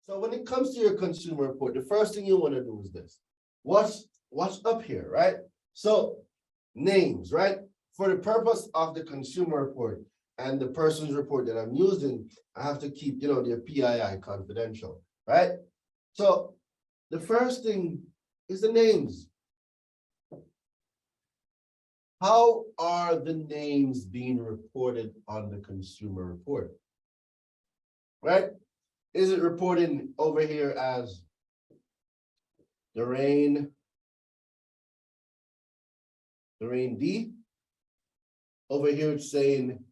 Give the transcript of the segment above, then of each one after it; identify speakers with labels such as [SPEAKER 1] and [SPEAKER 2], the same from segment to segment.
[SPEAKER 1] So when it comes to your consumer report, the first thing you want to do is this. What's up here, right? So names, right? For the purpose of the consumer report and the person's report that I'm using, I have to keep, their PII confidential, right? So the first thing is the names. How are the names being reported on the consumer report? Right? Is it reporting over here as Derain D? Over here it's saying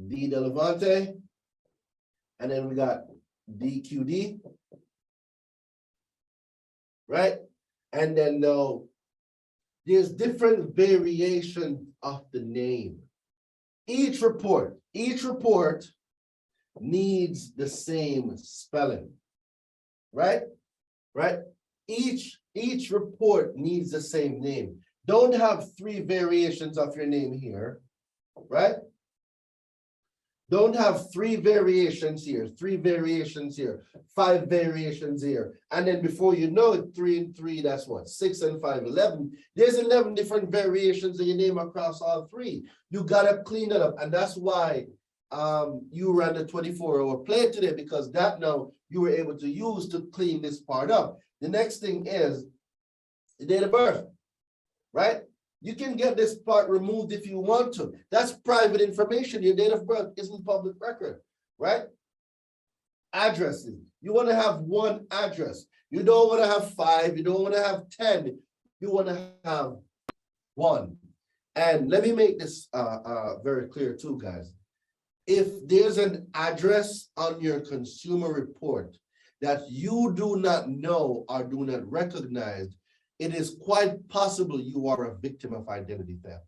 [SPEAKER 1] D de Levante, and then we got DQD, right? And then there's different variations of the name. Each report needs the same spelling, right? Right? Each report needs the same name. Don't have 3 variations of your name here, right? Don't have 3 variations here, 3 variations here, 5 variations here. And then before you know it, 3 and 3, that's what? 6 and 5, 11. There's 11 different variations of your name across all 3. You gotta clean that up. And that's why you ran the 24-hour play today, because that now you were able to use to clean this part up. The next thing is the date of birth, right? You can get this part removed if you want to. That's private information. Your date of birth isn't public record, right? Addresses. You want to have 1 address. You don't want to have 5. You don't want to have 10. You want to have 1. And let me make this very clear too, guys. If there's an address on your consumer report that you do not know or do not recognize, it is quite possible you are a victim of identity theft.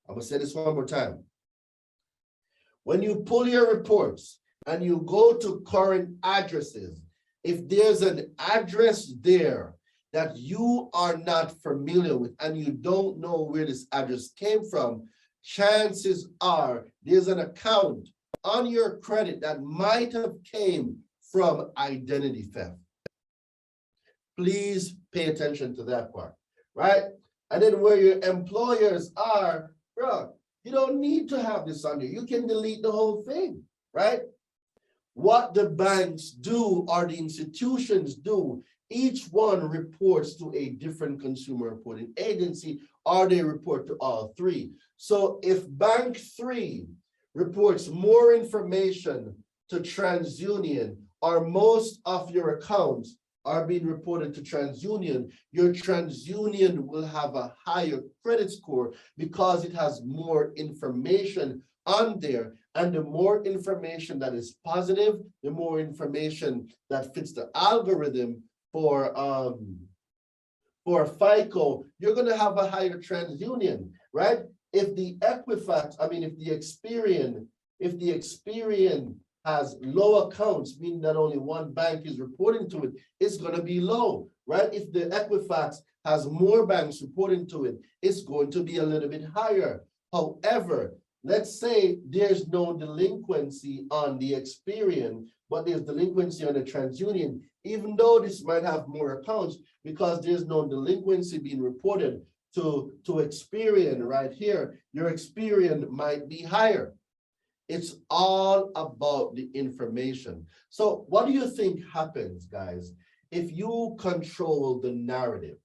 [SPEAKER 1] I'm gonna say this one more time. When you pull your reports and you go to current addresses, if there's an address there that you are not familiar with and you don't know where this address came from, chances are there's an account on your credit that might have came from identity theft. Please pay attention to that part, right? And then where your employers are, bro, you don't need to have this on there. You can delete the whole thing, right? What the banks do or the institutions do, each one reports to a different consumer reporting agency, or they report to all 3. So if Bank 3 reports more information to TransUnion, or most of your accounts are being reported to TransUnion, your TransUnion will have a higher credit score because it has more information on there. And the more information that is positive, the more information that fits the algorithm for FICO, you're going to have a higher TransUnion, right? If the Equifax, if the Experian has low accounts, meaning that only 1 bank is reporting to it, it's going to be low, right? If the Equifax has more banks reporting to it, it's going to be a little bit higher. However, let's say there's no delinquency on the Experian, but there's delinquency on the TransUnion, even though this might have more accounts, because there's no delinquency being reported to Experian right here, your Experian might be higher. It's all about the information. So what do you think happens, guys, if you control the narrative?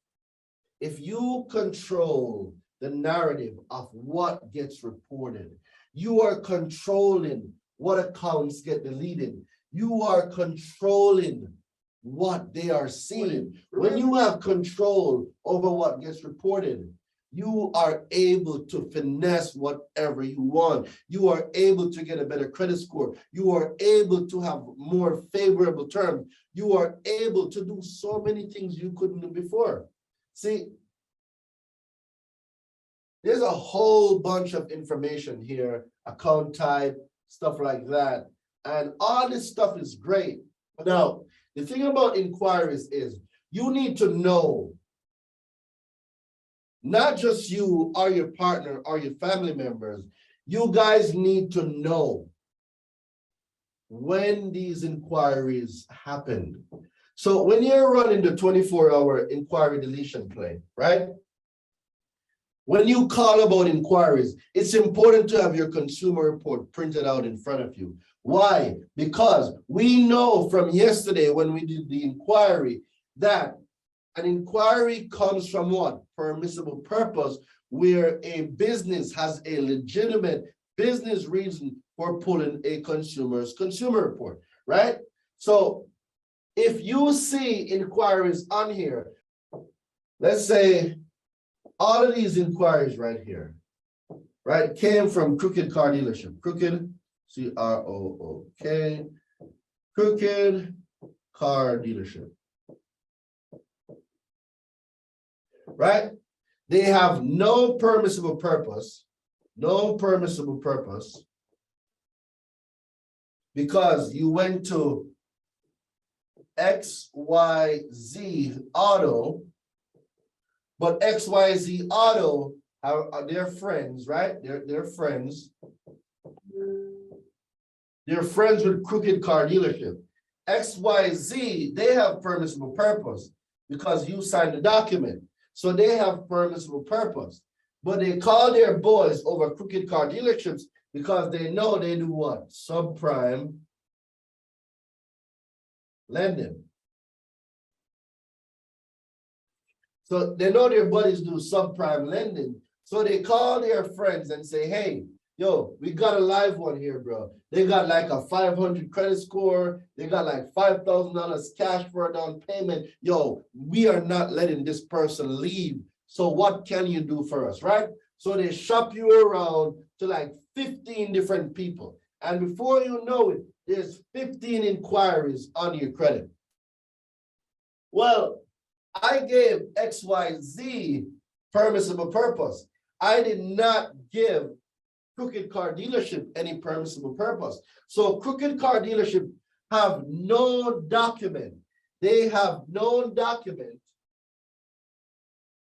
[SPEAKER 1] If you control the narrative of what gets reported, you are controlling what accounts get deleted. You are controlling what they are seeing. When you have control over what gets reported, you are able to finesse whatever you want. You are able to get a better credit score. You are able to have more favorable terms. You are able to do so many things you couldn't do before. See, there's a whole bunch of information here, account type, stuff like that. And all this stuff is great. But now, the thing about inquiries is you need to know, not just you or your partner or your family members, you guys need to know when these inquiries happened. So when you're running the 24-hour inquiry deletion play, right? When you call about inquiries, it's important to have your consumer report printed out in front of you. Why? Because we know from yesterday when we did the inquiry that an inquiry comes from what? Permissible purpose, where a business has a legitimate business reason for pulling a consumer's consumer report, right? So if you see inquiries on here, let's say all of these inquiries right here, right, came from Crooked Car Dealership. Crooked, C-R-O-O-K, Crooked Car Dealership. Right? They have no permissible purpose, because you went to XYZ Auto, but XYZ Auto are their friends, right? They're friends. They're friends with Crooked Car Dealership. XYZ, they have permissible purpose because you signed the document. So they have permissible purpose. But they call their boys over Crooked Car Dealerships because they know they do what? Subprime lending. So they know their buddies do subprime lending. So they call their friends and say, hey, yo, we got a live one here, bro. They got like a 500 credit score. They got like $5,000 cash for a down payment. Yo, we are not letting this person leave. So what can you do for us, right? So they shop you around to like 15 different people. And before you know it, there's 15 inquiries on your credit. Well, I gave XYZ permissible purpose. I did not give Crooked Car Dealership any permissible purpose. So Crooked Car Dealership have no document. They have no document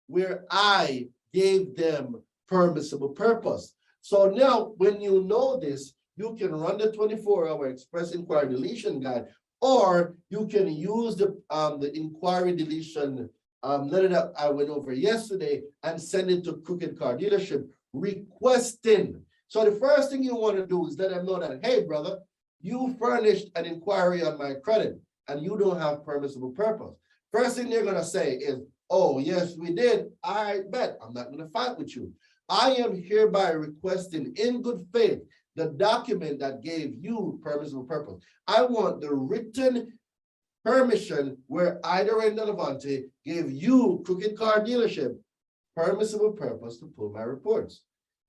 [SPEAKER 1] where I gave them permissible purpose. So now when you know this, you can run the 24-hour express inquiry deletion guide, or you can use the inquiry deletion letter that I went over yesterday and send it to Crooked Car Dealership requesting. So the first thing you want to do is let them know that, hey, brother, you furnished an inquiry on my credit and you don't have permissible purpose. First thing they're going to say is, oh, yes, we did. I bet. I'm not going to fight with you. I am hereby requesting in good faith the document that gave you permissible purpose. I want the written permission where Ida and Levante gave you, Crooked Car Dealership, permissible purpose to pull my reports.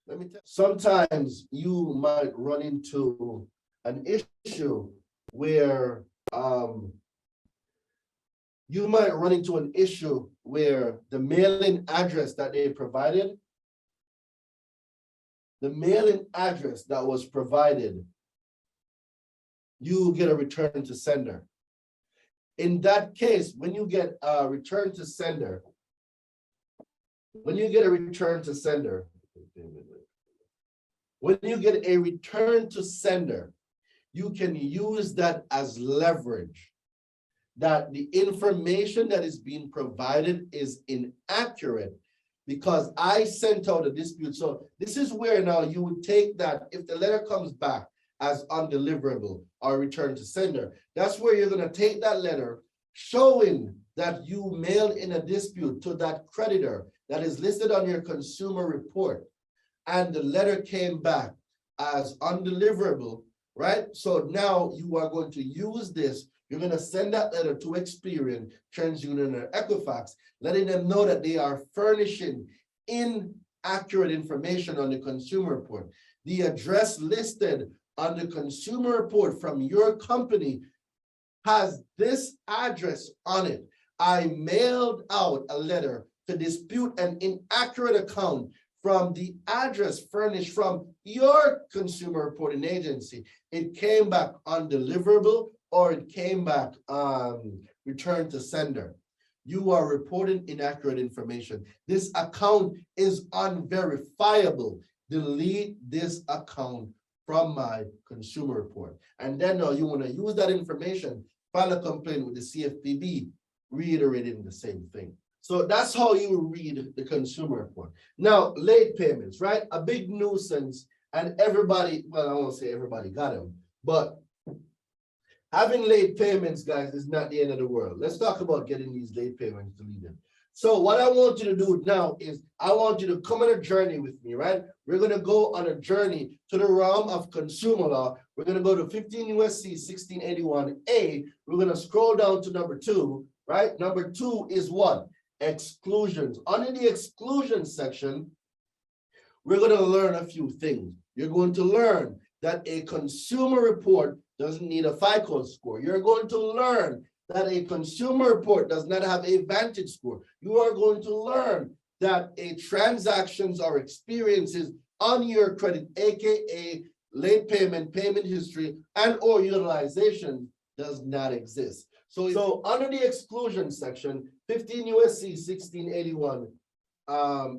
[SPEAKER 1] Let me tell you, sometimes you might run into an issue where the mailing address that they provided, the mailing address that was provided, you get a return to sender. In that case, when you get a return to sender, when you get a return to sender, you can use that as leverage, that the information that is being provided is inaccurate because I sent out a dispute. So this is where now you would take that, if the letter comes back as undeliverable or return to sender, that's where you're going to take that letter showing that you mailed in a dispute to that creditor that is listed on your consumer report, and the letter came back as undeliverable, right? So now you are going to use this. You're going to send that letter to Experian, TransUnion, or Equifax, letting them know that they are furnishing inaccurate information on the consumer report. The address listed on the consumer report from your company has this address on it. I mailed out a letter to dispute an inaccurate account from the address furnished from your consumer reporting agency. It came back undeliverable, or it came back returned to sender. You are reporting inaccurate information. This account is unverifiable. Delete this account from my consumer report. And then now you want to use that information, file a complaint with the CFPB, reiterating the same thing. So that's how you read the consumer report. Now, late payments, right? A big nuisance, and everybody, well, I won't say everybody got them, but having late payments, guys, is not the end of the world. Let's talk about getting these late payments deleted. So what I want you to do now is I want you to come on a journey with me, right? We're going to go on a journey to the realm of consumer law. We're going to go to 15 U.S.C. 1681A. We're going to scroll down to number 2, right? Number 2 is what? Exclusions. Under the exclusion section, we're going to learn a few things. You're going to learn that a consumer report doesn't need a FICO score. You're going to learn that a consumer report does not have a Vantage score. You are going to learn that a transactions or experiences on your credit, aka late payment, payment history, and or utilization does not exist. So under the exclusion section, 15 U.S.C. 1681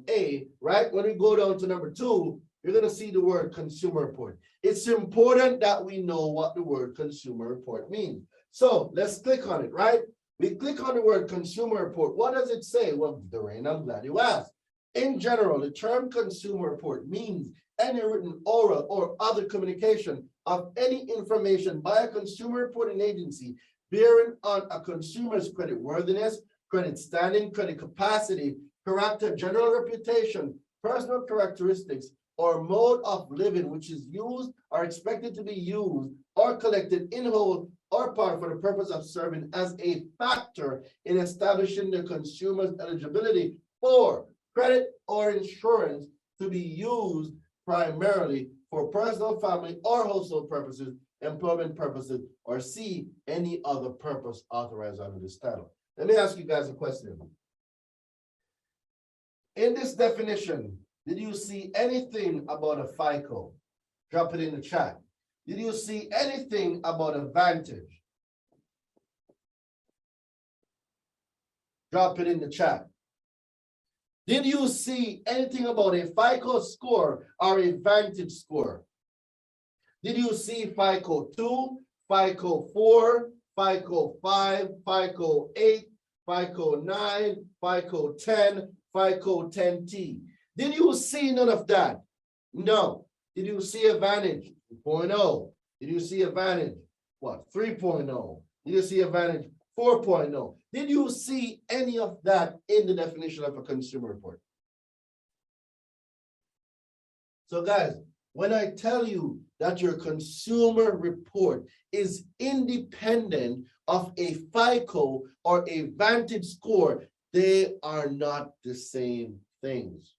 [SPEAKER 1] A, right? When we go down to number 2, you're going to see the word consumer report. It's important that we know what the word consumer report means. So let's click on it, right? We click on the word consumer report. What does it say? Well, Doreen, I'm glad you asked. In general, the term consumer report means any written, oral, or other communication of any information by a consumer reporting agency bearing on a consumer's credit worthiness, credit standing, credit capacity, character, general reputation, personal characteristics, or mode of living which is used or expected to be used or collected in whole or part for the purpose of serving as a factor in establishing the consumer's eligibility for credit or insurance to be used primarily for personal, family, or household purposes, employment purposes, or C, any other purpose authorized under this title. Let me ask you guys a question. In this definition, did you see anything about a FICO? Drop it in the chat. Did you see anything about a Vantage? Drop it in the chat. Did you see anything about a FICO score or a Vantage score? Did you see FICO 2, FICO 4, FICO 5, FICO 8, FICO 9, FICO 10, FICO 10T? Did you see none of that? No. Did you see a Vantage 2.0? Did you see a Vantage, what, 3.0? Did you see a Vantage 4.0? Did you see any of that in the definition of a consumer report? So guys, when I tell you that your consumer report is independent of a FICO or a Vantage score, they are not the same things.